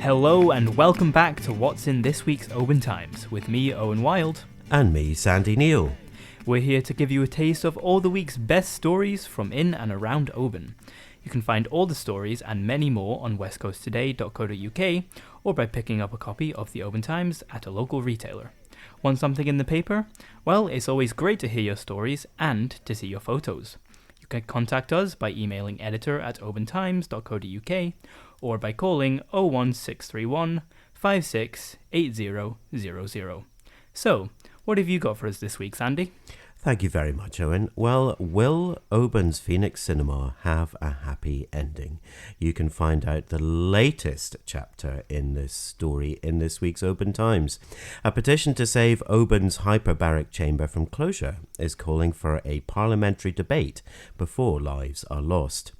Hello and welcome back to What's in this week's Oban Times with me, Owen Wild. And me, Sandy Neal. We're here to give you a taste of all the week's best stories from in and around Oban. You can find all the stories and many more on westcoasttoday.co.uk or by picking up a copy of the Oban Times at a local retailer. Want something in the paper? Well, it's always great to hear your stories and to see your photos. You can contact us by emailing editor@obantimes.co.uk or by calling 01631 568000. So, what have you got for us this week, Sandy? Thank you very much, Owen. Well, will Oban's Phoenix Cinema have a happy ending? You can find out the latest chapter in this story in this week's Oban Times. A petition to save Oban's hyperbaric chamber from closure is calling for a parliamentary debate before lives are lost.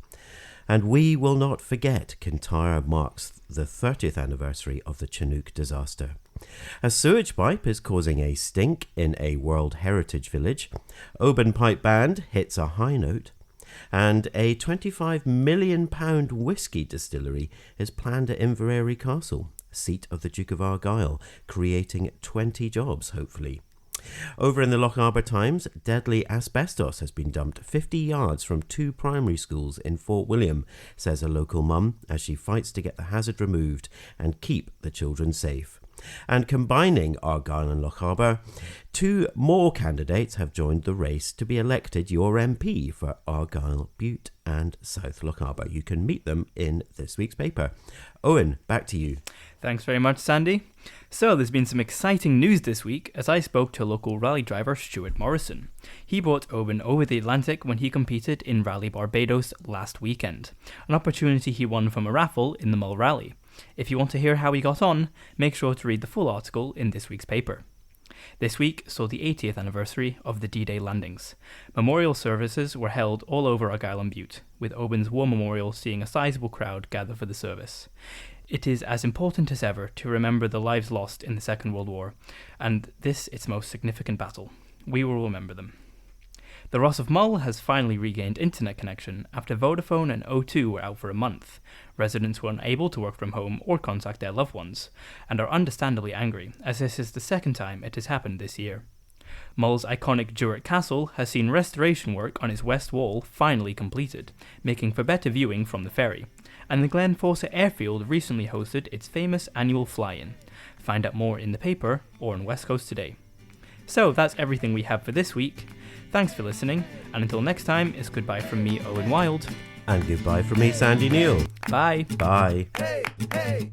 And we will not forget Kintyre marks the 30th anniversary of the Chinook disaster. A sewage pipe is causing a stink in a World Heritage Village. Oban Pipe Band hits a high note. And a £25 million whisky distillery is planned at Inverary Castle, seat of the Duke of Argyll, creating 20 jobs, hopefully. Over in the Lochaber Times, deadly asbestos has been dumped 50 yards from two primary schools in Fort William, says a local mum, as she fights to get the hazard removed and keep the children safe. And combining Argyll and Lochaber, two more candidates have joined the race to be elected your MP for Argyll, Bute and South Lochaber. You can meet them in this week's paper. Owen, back to you. Thanks very much, Sandy. So there's been some exciting news this week as I spoke to local rally driver Stuart Morrison. He brought Oban over the Atlantic when he competed in Rally Barbados last weekend, an opportunity he won from a raffle in the Mull Rally. If you want to hear how he got on, make sure to read the full article in this week's paper. This week saw the 80th anniversary of the D-Day landings. Memorial services were held all over Argyll and Bute, with Oban's War Memorial seeing a sizable crowd gather for the service. It is as important as ever to remember the lives lost in the Second World War, and this its most significant battle. We will remember them. The Ross of Mull has finally regained internet connection after Vodafone and O2 were out for a month. Residents were unable to work from home or contact their loved ones, and are understandably angry, as this is the second time it has happened this year. Mull's iconic Durrett Castle has seen restoration work on its west wall finally completed, making for better viewing from the ferry, and the Glenforsa Airfield recently hosted its famous annual fly-in. Find out more in the paper or on West Coast Today. So that's everything we have for this week. Thanks for listening, and until next time, it's goodbye from me, Owen Wild. And goodbye from me, Sandy Neal. Bye. Bye. Hey, hey.